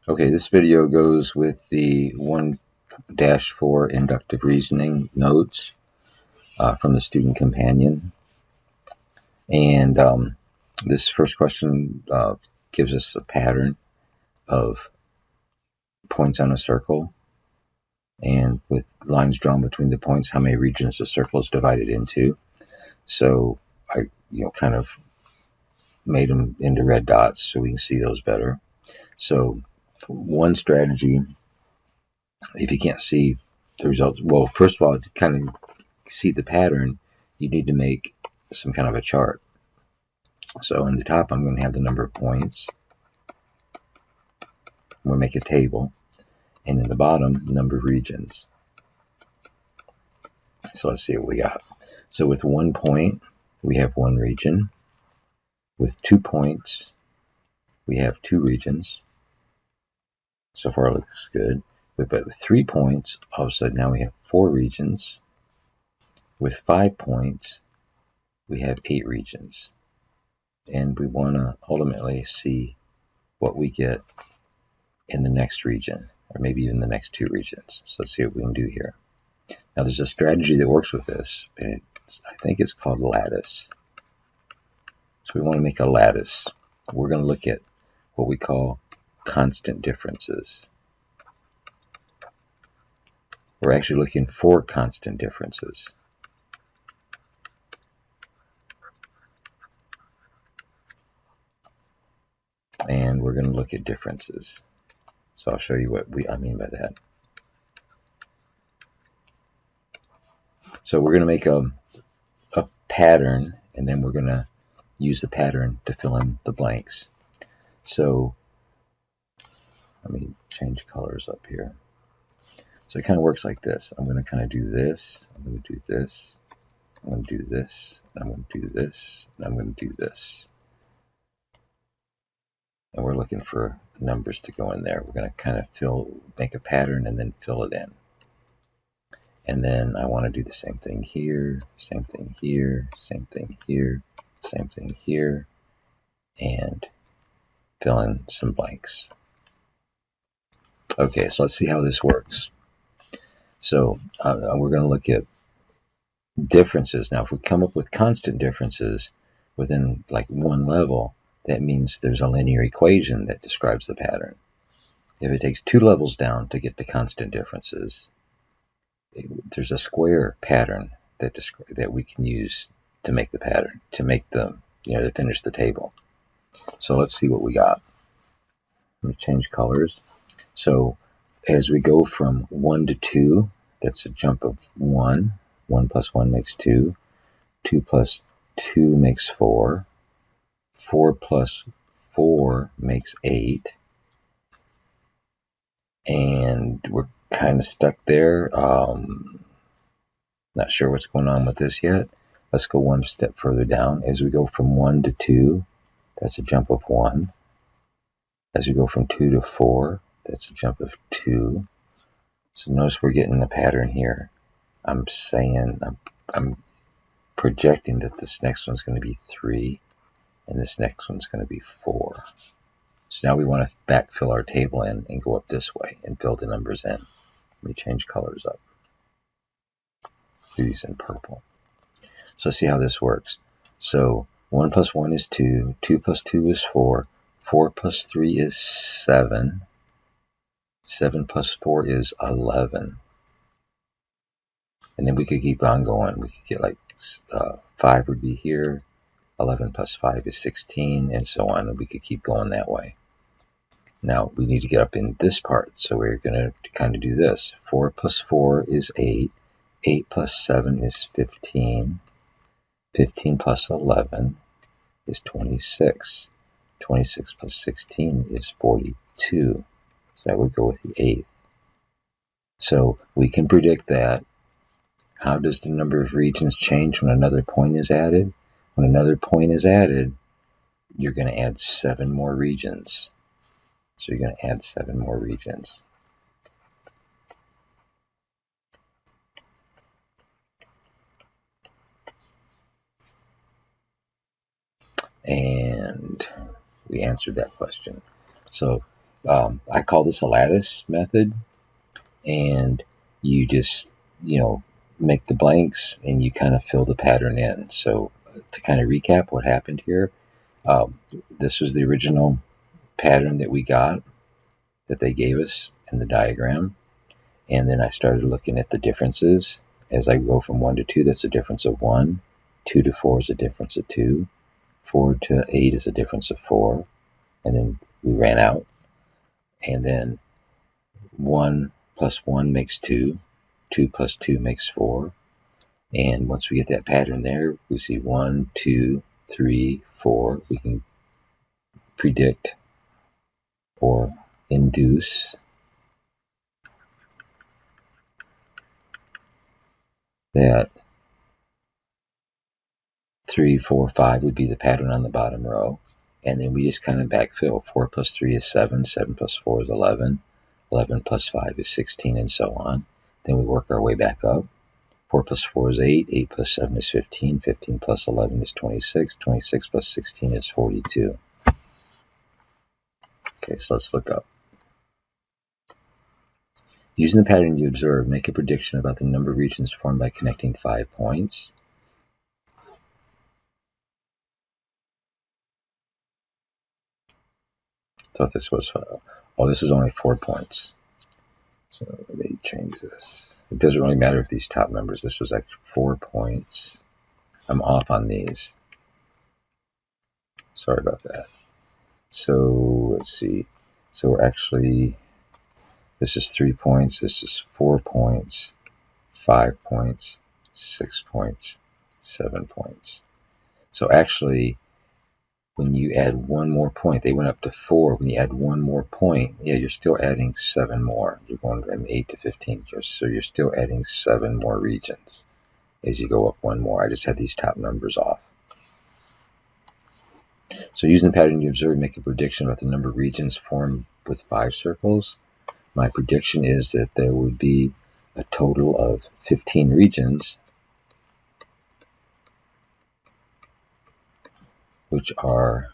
Okay, this video goes with the 1-4 inductive reasoning notes from the student companion. And this first question gives us a pattern of points on a circle, and with lines drawn between the points, how many regions the circle is divided into. So I kind of made them into red dots so we can see those better. So one strategy, if you can't see the results, well, first of all, to kind of see the pattern, you need to make some kind of a chart. So in the top, I'm going to have the number of points. We'll make a table. And in the bottom, number of regions. So let's see what we got. So with 1 point, we have 1 region. With 2 points, we have 2 regions. So far it looks good. But with 3 points, all of a sudden now we have 4 regions. With 5 points, we have 8 regions. And we want to ultimately see what we get in the next region, or maybe even the next 2 regions. So let's see what we can do here. Now there's a strategy that works with this, and I think it's called lattice. So we want to make a lattice. We're going to look at what we call constant differences. We're actually looking for constant differences. And we're going to look at differences. So I'll show you what I mean by that. So we're going to make a pattern, and then we're going to use the pattern to fill in the blanks. So let me change colors up here. So it kind of works like this. I'm going to kind of do this. I'm going to do this. I'm going to do this. I'm going to do this. And I'm going to do this. And we're looking for numbers to go in there. We're going to kind of make a pattern and then fill it in. And then I want to do the same thing here, same thing here, same thing here, same thing here, and fill in some blanks. Okay, so let's see how this works. So we're going to look at differences. Now, if we come up with constant differences within like one level, that means there's a linear equation that describes the pattern. If it takes 2 levels down to get to constant differences, there's a square pattern that we can use to make the pattern, to make the, to finish the table. So let's see what we got. Let me change colors. So as we go from 1 to 2, that's a jump of 1. 1 plus 1 makes 2. 2 plus 2 makes 4. 4 plus 4 makes 8. And we're kind of stuck there. Not sure what's going on with this yet. Let's go one step further down. As we go from 1 to 2, that's a jump of 1. As we go from 2 to 4, that's a jump of 2. So notice we're getting the pattern here. I'm projecting that this next one's going to be 3, and this next one's going to be 4. So now we want to backfill our table in and go up this way and fill the numbers in. Let me change colors up. Do these in purple. So let's see how this works. So 1 plus 1 is 2. 2 plus 2 is 4. 4 plus 3 is 7. 7 plus 4 is 11. And then we could keep on going. We could get like 5 would be here. 11 plus 5 is 16, and so on. And we could keep going that way. Now, we need to get up in this part. So we're going to kind of do this. 4 plus 4 is 8. 8 plus 7 is 15. 15 plus 11 is 26. 26 plus 16 is 42. So that would go with the 8th. So we can predict that. How does the number of regions change when another point is added? When another point is added, you're going to add 7 more regions. So you're going to add 7 more regions. And we answered that question. So I call this a lattice method, and you just, make the blanks and you kind of fill the pattern in. So to kind of recap what happened here, this was the original pattern that we got, that they gave us in the diagram. And then I started looking at the differences. As I go from 1 to 2, that's a difference of 1. 2 to 4 is a difference of 2. 4 to 8 is a difference of 4. And then we ran out. And then 1 plus 1 makes 2. 2 plus 2 makes 4. And once we get that pattern there, we see 1, 2, 3, 4. We can predict or induce that 3, 4, 5 would be the pattern on the bottom row. And then we just kind of backfill. 4 plus 3 is 7. 7 plus 4 is 11. 11 plus 5 is 16, and so on. Then we work our way back up. 4 plus 4 is 8. 8 plus 7 is 15. 15 plus 11 is 26. 26 plus 16 is 42. Okay, so let's look up. Using the pattern you observe, make a prediction about the number of regions formed by connecting 5 points. Thought this was 5. Oh, this is only 4 points. So let me change this. It doesn't really matter if these top numbers. This was actually 4 points. I'm off on these. Sorry about that. So let's see. So we're actually, this is 3 points. This is 4 points, 5 points, 6 points, 7 points. So actually, when you add one more point, they went up to 4. When you add one more point, yeah, you're still adding 7 more. You're going from 8 to 15. So you're still adding 7 more regions as you go up one more. I just had these top numbers off. So using the pattern you observe, make a prediction about the number of regions formed with 5 circles. My prediction is that there would be a total of 15 regions, which are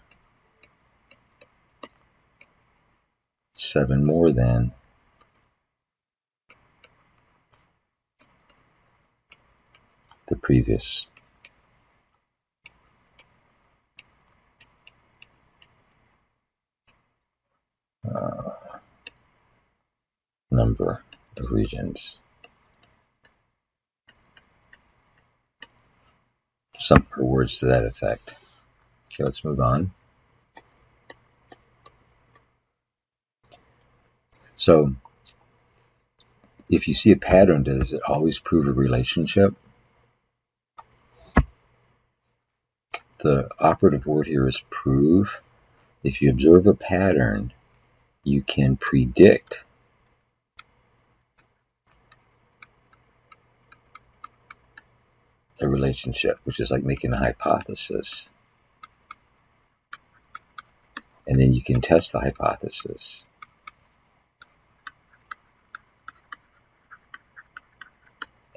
7 more than the previous number of regions. Some words to that effect. Okay, let's move on. So, if you see a pattern, does it always prove a relationship? The operative word here is prove. If you observe a pattern, you can predict a relationship, which is like making a hypothesis. And then you can test the hypothesis.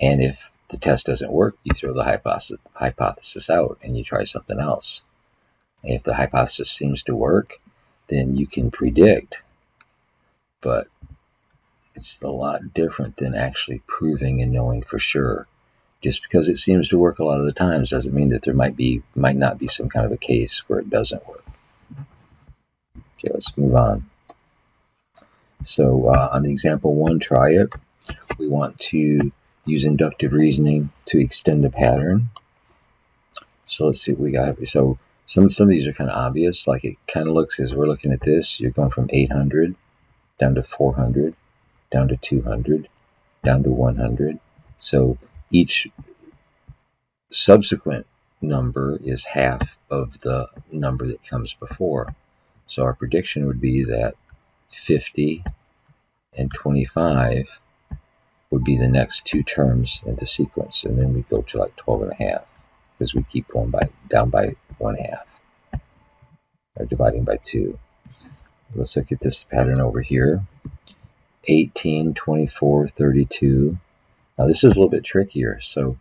And if the test doesn't work, you throw the hypothesis out and you try something else. And if the hypothesis seems to work, then you can predict. But it's a lot different than actually proving and knowing for sure. Just because it seems to work a lot of the times doesn't mean that there might not be some kind of a case where it doesn't work. Okay, let's move on. So on the example 1, try it. We want to use inductive reasoning to extend a pattern. So let's see what we got. So some of these are kind of obvious. Like it kind of looks, as we're looking at this, you're going from 800 down to 400, down to 200, down to 100. So each subsequent number is half of the number that comes before. So our prediction would be that 50 and 25 would be the next 2 terms in the sequence, and then we go to like 12 and a half because we keep going down by 1/2 or dividing by 2. Let's look at this pattern over here. 18, 24, 32. Now this is a little bit trickier. So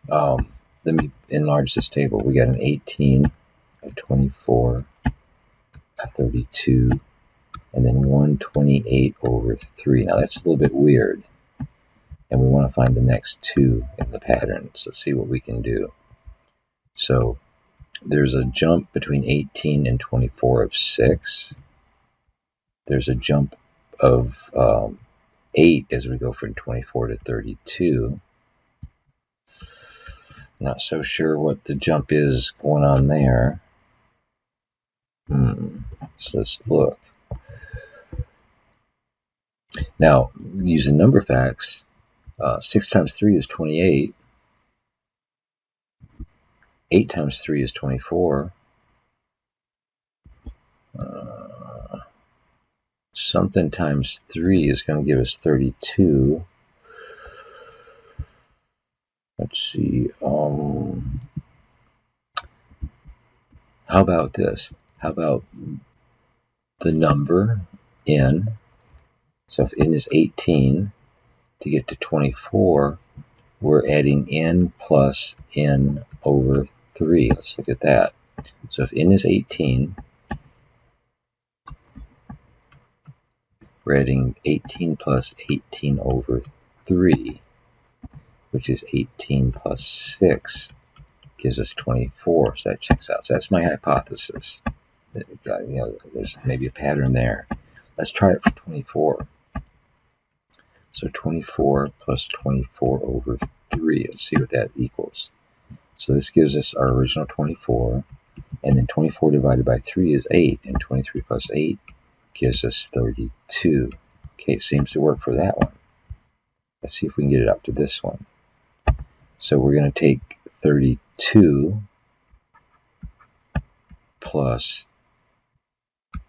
let me enlarge this table. We got an 18, a 24, a 32, and then 128 over 3. Now that's a little bit weird, and we want to find the next 2 in the pattern. So let's see what we can do. So there's a jump between 18 and 24 of 6. There's a jump of 8 as we go from 24 to 32. Not so sure what the jump is going on there. So let's look. Now, using number facts, 6 times 3 is 28. 8 times 3 is 24. Something times 3 is going to give us 32. Let's see. How about this? How about the number n? So if n is 18, to get to 24, we're adding n plus n over 3. Let's look at that. So if n is 18, we're adding 18 plus 18 over 3, which is 18 plus 6, gives us 24. So that checks out. So that's my hypothesis. There's maybe a pattern there. Let's try it for 24. So 24 plus 24 over 3. Let's see what that equals. So this gives us our original 24. And then 24 divided by 3 is 8. And 23 plus 8 gives us 32. Okay, it seems to work for that one. Let's see if we can get it up to this one. So we're going to take 32 plus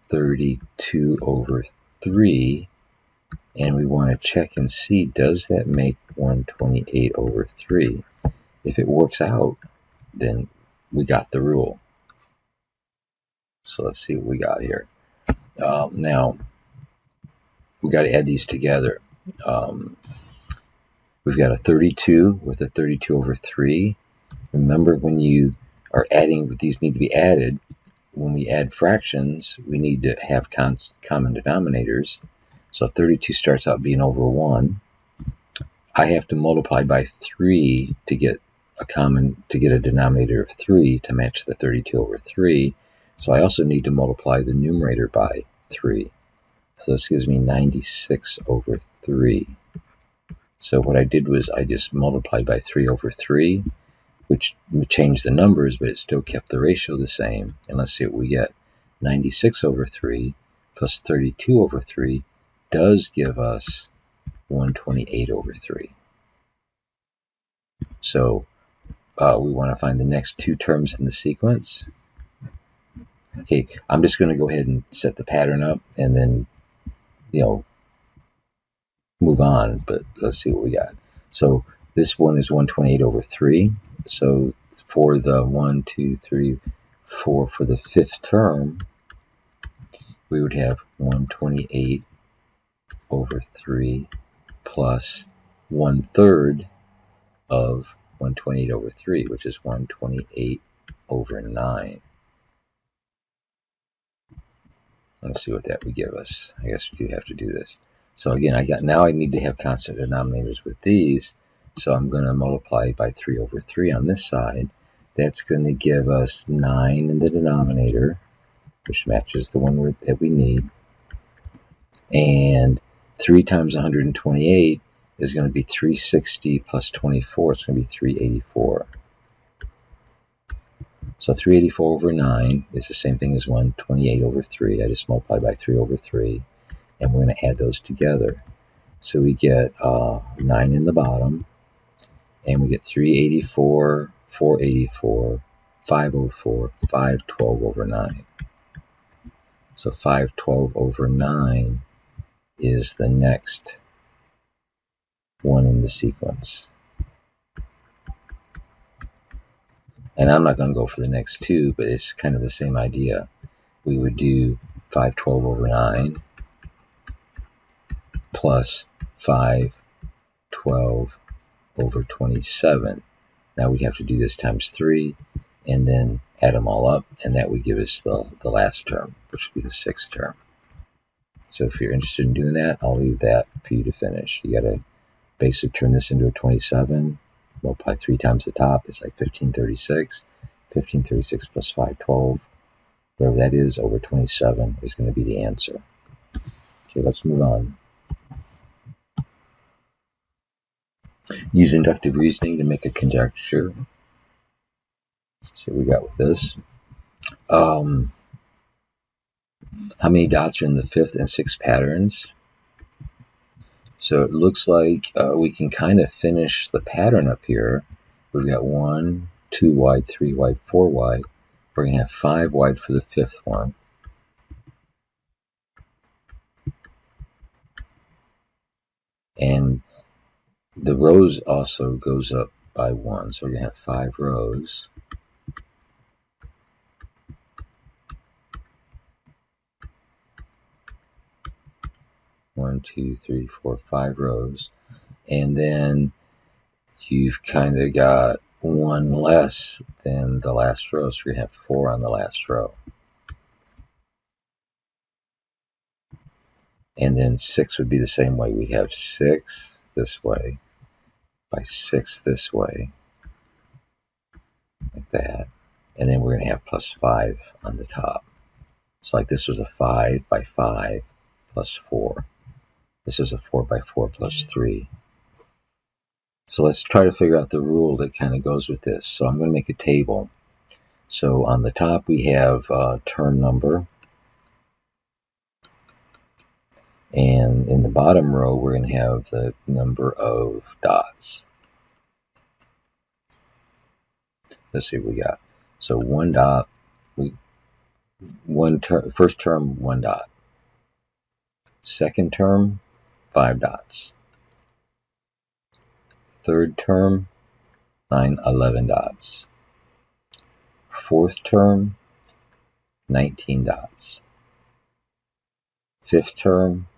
32 over 3, and we want to check and see, does that make 128 over 3? If it works out, then we got the rule. So let's see what we got here. Now, we got to add these together. We've got a 32 with a 32 over 3. Remember, when you are adding, these need to be added. When we add fractions, we need to have common denominators. So 32 starts out being over 1. I have to multiply by 3 to get a denominator of 3 to match the 32 over 3. So I also need to multiply the numerator by 3. So this gives me 96 over 3. So what I did was I just multiplied by 3 over 3, which changed the numbers, but it still kept the ratio the same. And let's see what we get. 96 over 3 plus 32 over 3 does give us 128 over 3. So we want to find the next 2 terms in the sequence. Okay, I'm just going to go ahead and set the pattern up and then, move on, but let's see what we got. So this one is 128 over 3. So for the 1, 2, 3, 4, for the 5th term, we would have 128 over 3 plus 1/3 of 128 over 3, which is 128 over 9. Let's see what that would give us. I guess we do have to do this. So again, now I need to have constant denominators with these. So I'm going to multiply by 3 over 3 on this side. That's going to give us 9 in the denominator, which matches the one that we need. And 3 times 128 is going to be 360 plus 24. It's going to be 384. So 384 over 9 is the same thing as 128 over 3. I just multiply by 3 over 3. And we're going to add those together. So we get 9 in the bottom. And we get 384, 484, 504, 512 over 9. So 512 over 9 is the next one in the sequence. And I'm not going to go for the next 2, but it's kind of the same idea. We would do 512 over 9 plus 512 over 27. Now we have to do this times 3 and then add them all up, and that would give us the last term, which would be the 6th term. So if you're interested in doing that, I'll leave that for you to finish. You got to basically turn this into a 27, multiply 3 times the top. It's like 1536. 1536 plus 512, whatever that is, over 27 is going to be the answer. Okay, let's move on. Use inductive reasoning to make a conjecture. See what we got with this. How many dots are in the 5th and 6th patterns? So it looks like we can kind of finish the pattern up here. We've got 1, 2 wide, 3 wide, 4 wide. We're going to have 5 wide for the 5th one. And the rows also goes up by 1. So we're going to have 5 rows. One, two, three, four, 5 rows. And then you've kind of got 1 less than the last row. So we're going to have 4 on the last row. And then 6 would be the same way. We have 6 this way by 6 this way, like that. And then we're going to have plus 5 on the top. So like this was a 5 by 5 plus 4. This is a 4 by 4 plus 3. So let's try to figure out the rule that kind of goes with this. So I'm going to make a table. So on the top we have term number. And in the bottom row, we're going to have the number of dots. Let's see what we got. So 1 dot, first term, 1 dot. Second term, 5 dots. Third term, 11 dots. Fourth term, 19 dots. Fifth term,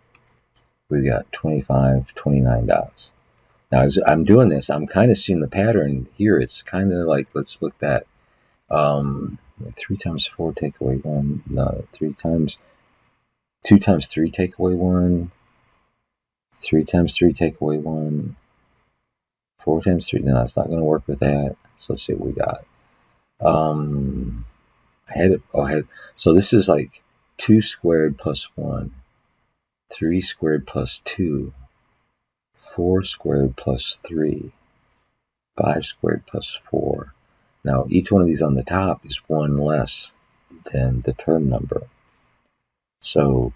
we've got 25, 29 dots. Now, as I'm doing this, I'm kind of seeing the pattern here. It's kind of like, let's look back. 3 times 4 take away 1. No, 3 times 2 times 3 take away 1. 3 times 3 take away 1. 4 times 3. No, it's not going to work with that. So let's see what we got. So this is like 2 squared plus 1. 3 squared plus 2. 4 squared plus 3. 5 squared plus 4. Now, each one of these on the top is 1 less than the term number. So,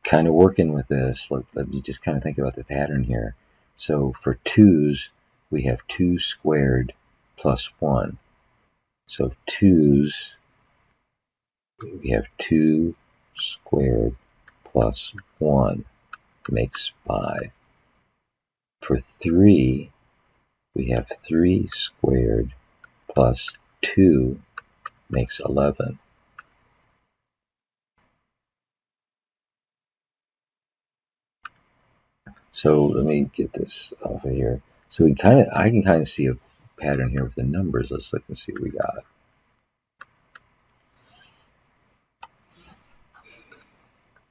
kind of working with this, let me just kind of think about the pattern here. So, for 2's, we have 2 squared plus 1. So, 2's, we have 2 squared plus 1 makes 5. For 3, we have 3 squared plus 2 makes 11. So let me get this off of here. So I can kind of see a pattern here with the numbers. Let's look and see what we got.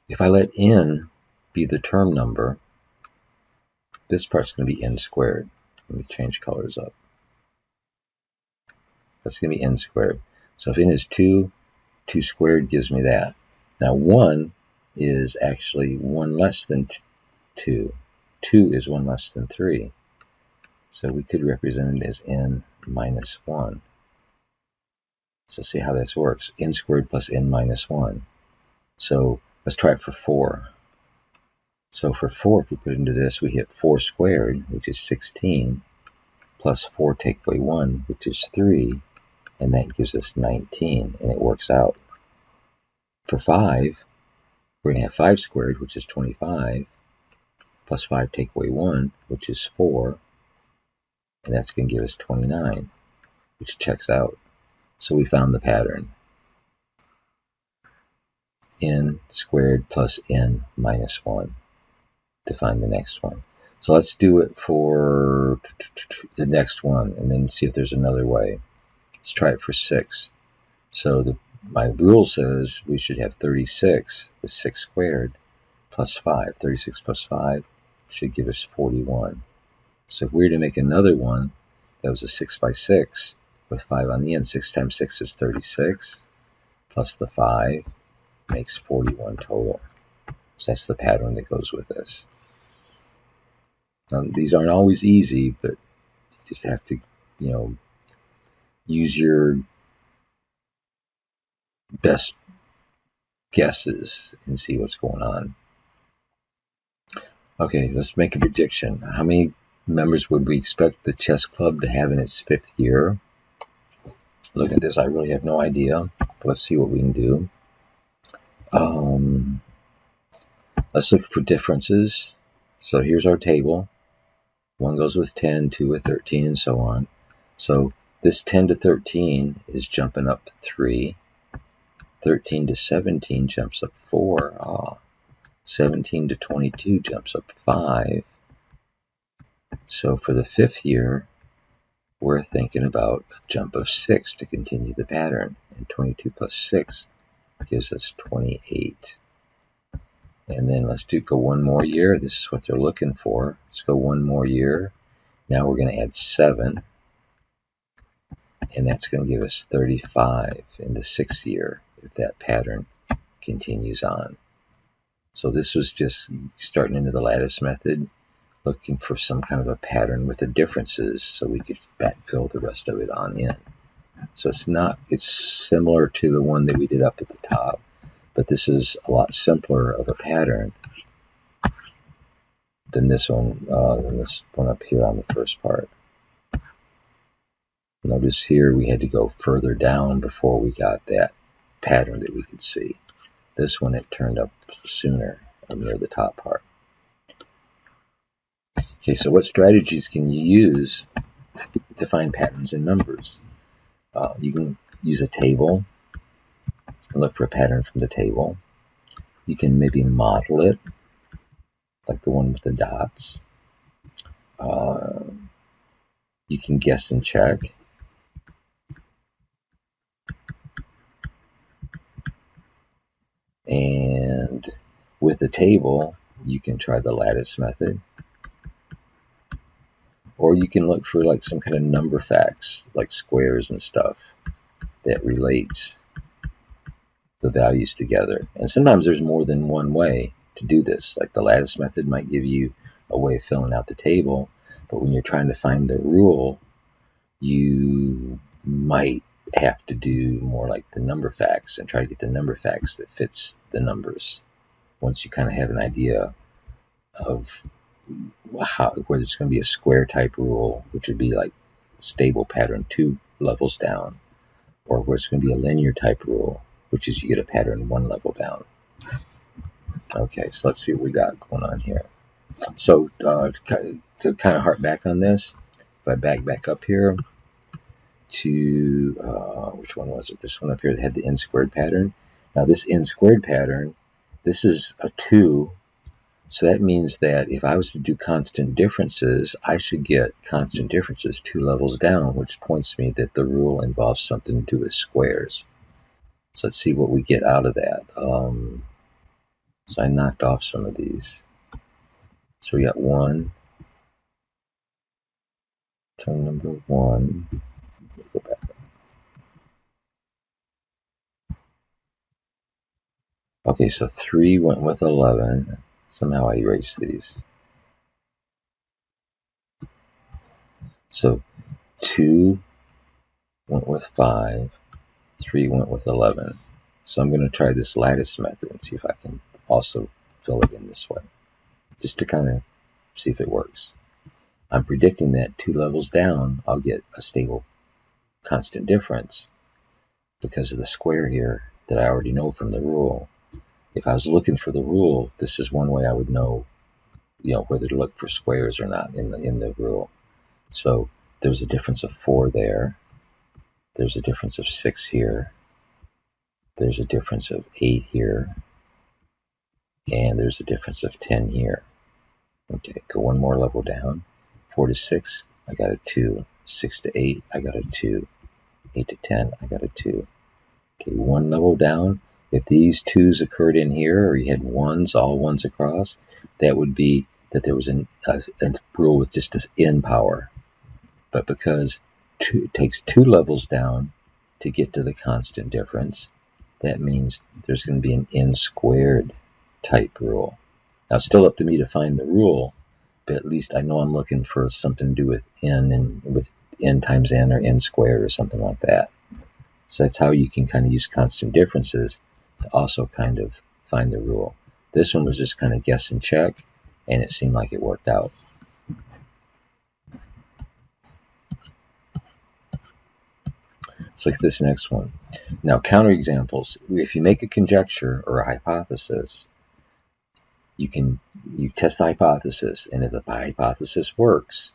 If I let n be the term number, this part's going to be n squared. Let me change colors up. That's going to be n squared. So if n is 2, 2 squared gives me that. Now 1 is actually 1 less than 2. 2 is 1 less than 3. So we could represent it as n minus 1. So see how this works. N squared plus n minus 1. So let's try it for 4. So for 4, if we put it into this, we hit 4 squared, which is 16, plus 4 take away 1, which is 3, and that gives us 19, and it works out. For 5, we're going to have 5 squared, which is 25, plus 5 take away 1, which is 4, and that's going to give us 29, which checks out. So we found the pattern. N squared plus n minus 1 to find the next one. So let's do it for the next one and then see if there's another way. Let's try it for 6. So my rule says we should have 36 with 6 squared plus 5. 36 plus 5 should give us 41. So if we were to make another one that was a 6 by 6 with 5 on the end, 6 times 6 is 36, plus the 5 makes 41 total. So that's the pattern that goes with this. These aren't always easy, but you just have to, use your best guesses and see what's going on. Okay, let's make a prediction. How many members would we expect the chess club to have in its 5th year? Look at this, I really have no idea. Let's see what we can do. Let's look for differences. So here's our table. 1 goes with 10, 2 with 13, and so on. So this 10 to 13 is jumping up 3. 13 to 17 jumps up 4. 17 to 22 jumps up 5. So for the 5th year, we're thinking about a jump of 6 to continue the pattern. And 22 plus 6 gives us 28. And then let's go one more year. This is what they're looking for. Let's go one more year. Now we're going to add 7. And that's going to give us 35 in the 6th year if that pattern continues on. So this was just starting into the lattice method, looking for some kind of a pattern with the differences so we could backfill the rest of it on in. So it's similar to the one that we did up at the top, but this is a lot simpler of a pattern than this one up here on the first part. Notice here we had to go further down before we got that pattern that we could see. This one, it turned up sooner near the top part. Okay, so what strategies can you use to find patterns in numbers? You can use a table and look for a pattern from the table. You can maybe model it, like the one with the dots. You can guess and check. And with the table, you can try the lattice method. Or you can look for like some kind of number facts, like squares and stuff, that relates the values together. And sometimes there's more than one way to do this. Like the lattice method might give you a way of filling out the table, but when you're trying to find the rule, you might have to do more like the number facts and try to get the number facts that fits the numbers. Once you kind of have an idea of whether it's going to be a square type rule, which would be like stable pattern 2 levels down, or where it's going to be a linear type rule, which is you get a pattern 1 level down. Okay, so let's see what we got going on here. So to kind of harp back on this, if I back up here to, which one was it? This one up here that had the n squared pattern. Now this n squared pattern, this is a 2. So that means that if I was to do constant differences, I should get constant differences 2 levels down, which points me that the rule involves something to do with squares. So let's see what we get out of that. So I knocked off some of these. So we got 1. Term number 1. Go back up. Okay, so 3 went with 11. Somehow I erased these. So 2 went with 5. 3 went with 11. So I'm going to try this lattice method and see if I can also fill it in this way, just to kind of see if it works. I'm predicting that 2 levels down, I'll get a stable constant difference because of the square here that I already know from the rule. If I was looking for the rule, this is one way I would know, whether to look for squares or not in the rule. So there's a difference of 4 there. There's a difference of 6 here. There's a difference of 8 here. And there's a difference of 10 here. Okay, go one more level down. 4 to 6, I got a 2. 6 to 8, I got a 2. 8 to 10, I got a 2. Okay, one level down, If these 2's occurred in here, or you had 1's, all 1's across, that would be that there was a rule with just an n power. But because it takes 2 levels down to get to the constant difference, that means there's going to be an n squared type rule. Now, it's still up to me to find the rule, but at least I know I'm looking for something to do with n and with n times n or n squared or something like that. So that's how you can kind of use constant differences to also kind of find the rule. This one was just kind of guess and check, and it seemed like it worked out. Let's look at this next one. Now, counterexamples. If you make a conjecture or a hypothesis, you test the hypothesis, and if the hypothesis works,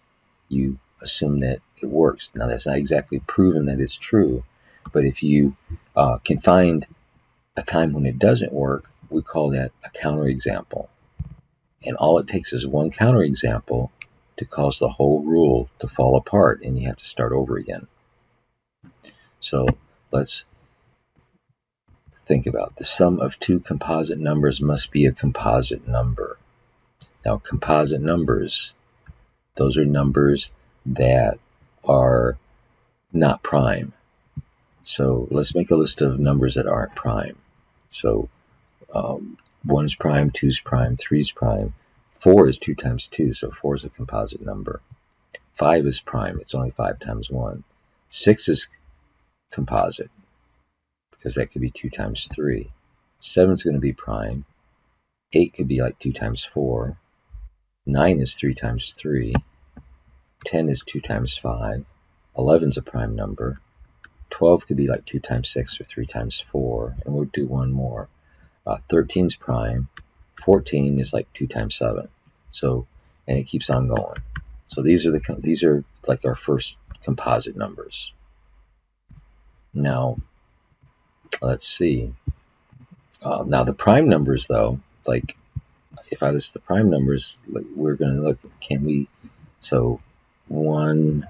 you assume that it works. Now, that's not exactly proven that it's true, but if you can find a time when it doesn't work, we call that a counterexample. And all it takes is one counterexample to cause the whole rule to fall apart, and you have to start over again. So let's think about the sum of 2 composite numbers must be a composite number. Now, composite numbers, those are numbers that are not prime. So let's make a list of numbers that aren't prime. So 1's prime, 2's prime, 3's prime. 4 is 2 times 2, so 4 is a composite number. 5 is prime, it's only 5 times 1. 6 is composite, because that could be 2 times 3. 7 is going to be prime. 8 could be like 2 times 4. 9 is 3 times 3. 10 is 2 times 5. 11 is a prime number. 12 could be like 2 times 6 or 3 times 4, and we'll do one more. 13 is prime. 14 is like 2 times 7. So, and it keeps on going. So these are like our first composite numbers. Now, let's see. Now the prime numbers, though, like if I list the prime numbers, like we're going to look. Can we? So 1,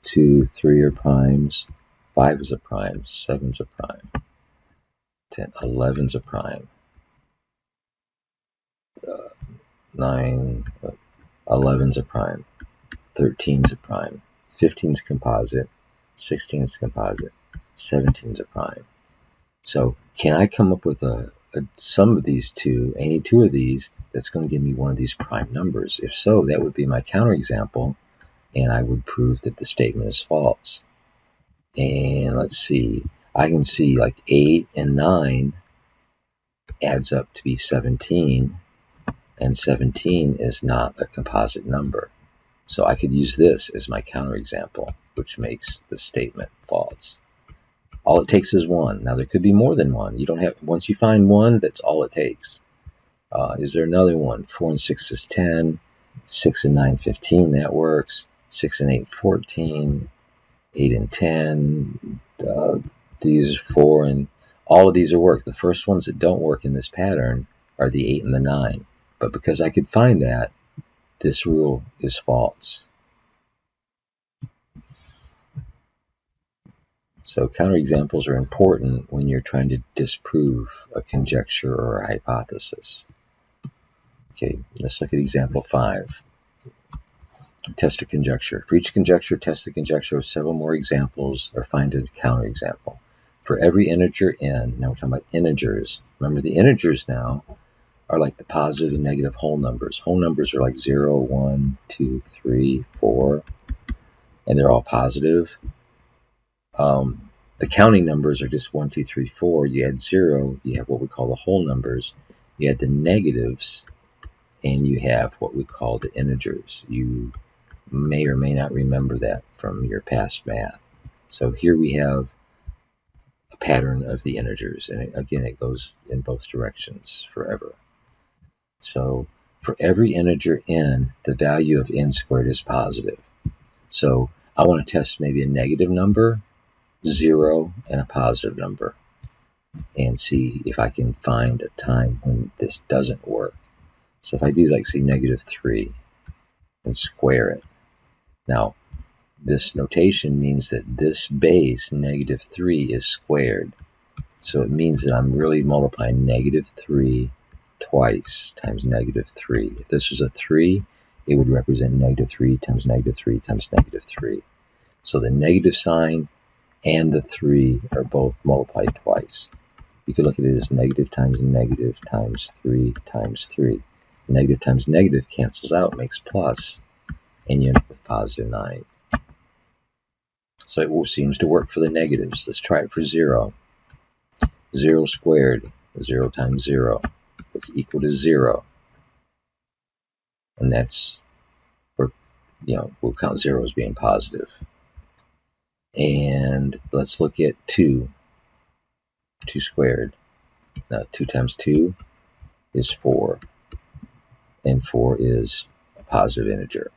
2, 3 are primes. 5 is a prime. 7's a prime. 10, 11's a prime. 9, 11's a prime. 13's a prime. 15's composite. 16's composite. 17's a prime. So can I come up with a sum of these two, any two of these, that's going to give me one of these prime numbers? If so, that would be my counterexample, and I would prove that the statement is false. And let's see, I can see like 8 and 9 adds up to be 17, and 17 is not a composite number. So I could use this as my counterexample, which makes the statement false. All it takes is one. Now, there could be more than one. You don't have, once you find one, that's all it takes. Is there another one? 4 and 6 is 10. 6 and 9, 15. That works. 6 and 8, 14. 8 and 10. These are 4, and all of these are work. The first ones that don't work in this pattern are the 8 and the 9. But because I could find that, this rule is false. So counterexamples are important when you're trying to disprove a conjecture or a hypothesis. Okay, let's look at example 5. Test a conjecture. For each conjecture, test the conjecture with several more examples or find a counterexample. For every integer n, now we're talking about integers. Remember, the integers now are like the positive and negative whole numbers. Whole numbers are like 0, 1, 2, 3, 4, and they're all positive. The counting numbers are just 1, 2, 3, 4. You add 0, you have what we call the whole numbers. You add the negatives, and you have what we call the integers. You may or may not remember that from your past math. So here we have a pattern of the integers, and again, it goes in both directions forever. So for every integer n, the value of n squared is positive. So I want to test maybe a negative number, 0, and a positive number, and see if I can find a time when this doesn't work. So if I do, like, say, -3 and square it. Now, this notation means that this base, -3, is squared. So it means that I'm really multiplying -3 twice times -3. If this was a 3, it would represent -3 times -3 times -3. So the negative sign and the 3 are both multiplied twice. You could look at it as negative times negative times 3 times 3. Negative times negative cancels out, makes plus, and you end up with +9. So it seems to work for the negatives. Let's try it for 0. 0 squared, 0 times 0. That's equal to 0. And that's, we'll count 0 as being positive. And let's look at 2. 2 squared. Now 2 times 2 is 4. And 4 is a positive integer.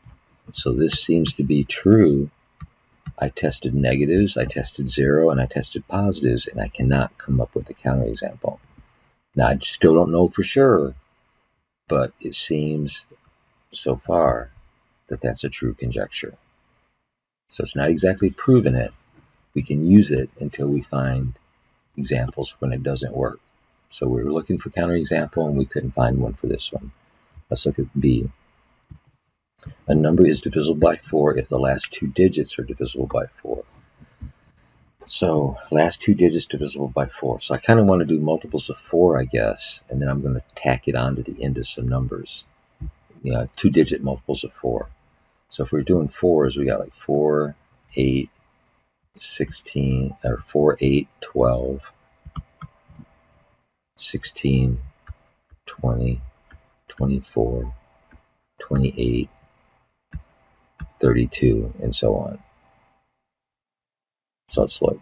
So this seems to be true. I tested negatives, I tested 0, and I tested positives, and I cannot come up with a counterexample. Now, I still don't know for sure, but it seems so far that that's a true conjecture. So it's not exactly proving it. We can use it until we find examples when it doesn't work. So we were looking for counterexample, and we couldn't find one for this one. Let's look at B. A number is divisible by 4 if the last 2 digits are divisible by 4. So last 2 digits divisible by 4. So I kind of want to do multiples of 4, I guess, and then I'm going to tack it on to the end of some numbers. 2-digit multiples of 4. So if we're doing 4s, we got like 4, 8, 16, or 4, 8, 12, 16, 20, 24, 28, 32, and so on. So let's look.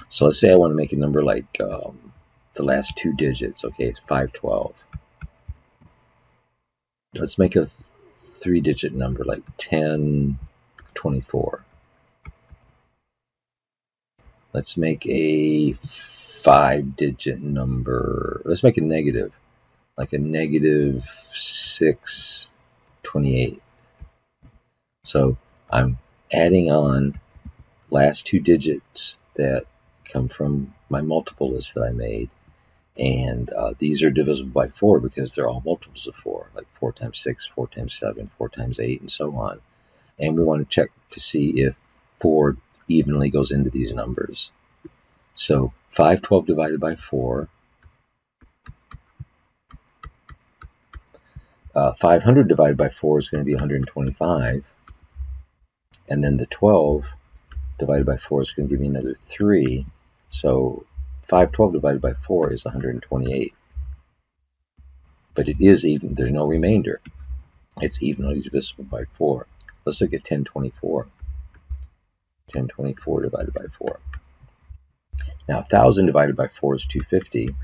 So let's say I want to make a number like the last 2 digits. Okay, it's 512. Let's make a 3-digit number like 1024. Let's make a 5-digit number. Let's make a negative, like a -628. So I'm adding on last 2 digits that come from my multiple list that I made. And these are divisible by 4 because they're all multiples of 4, like 4 times 6, 4 times 7, 4 times 8, and so on. And we want to check to see if 4 evenly goes into these numbers. So 512 divided by 4, 500 divided by 4 is going to be 125. And then the 12 divided by 4 is going to give me another 3. So 512 divided by 4 is 128. But it is even. There's no remainder. It's evenly divisible by 4. Let's look at 1024. 1024 divided by 4. Now 1,000 divided by 4 is 250.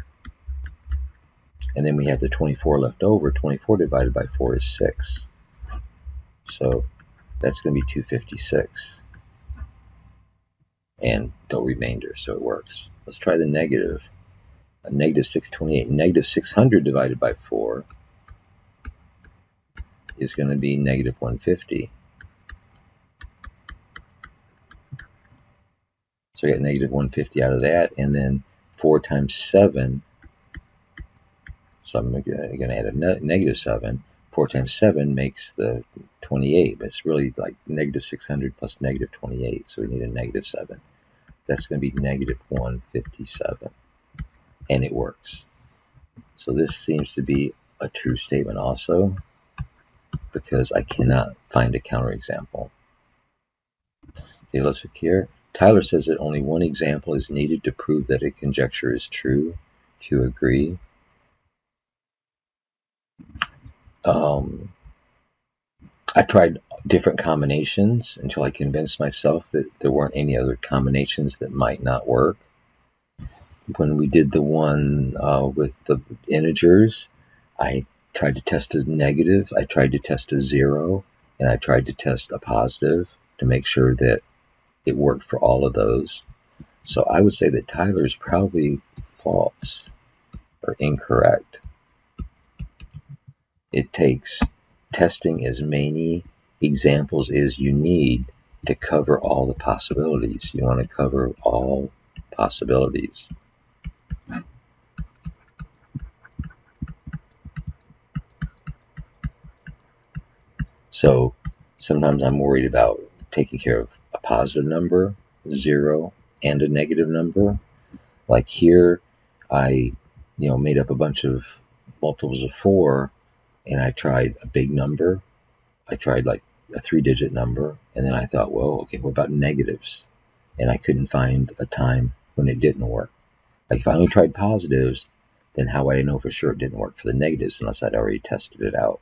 And then we have the 24 left over. 24 divided by 4 is 6. So that's going to be 256. And no remainder, so it works. Let's try the negative. A -628. -600 divided by 4 is going to be -150. So I get -150 out of that, and then 4 times 7. So I'm going to add a -7. 4 times 7 makes the 28, but it's really like -600 plus -28, so we need a -7. That's going to be -157, and it works. So this seems to be a true statement also, because I cannot find a counterexample. Okay, let's look here. Tyler says that only one example is needed to prove that a conjecture is true. Do you agree? I tried different combinations until I convinced myself that there weren't any other combinations that might not work. When we did the one with the integers, I tried to test a negative, I tried to test a 0, and I tried to test a positive to make sure that it worked for all of those. So I would say that Tyler's probably false or incorrect. It takes testing as many examples as you need to cover all the possibilities. You want to cover all possibilities. So sometimes I'm worried about taking care of a positive number, 0, and a negative number. Like here, I, made up a bunch of multiples of 4, and I tried a big number. I tried like a 3-digit number, and then I thought, well, okay, what about negatives? And I couldn't find a time when it didn't work. Like if I only tried positives, then how would I know for sure it didn't work for the negatives unless I'd already tested it out?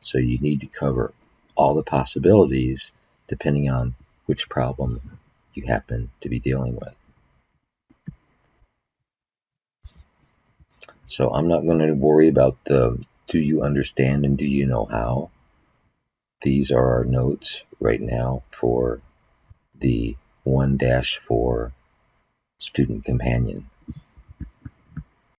So you need to cover all the possibilities depending on which problem you happen to be dealing with. So I'm not going to worry about the do you understand and do you know how. These are our notes right now for the 1-4 student companion.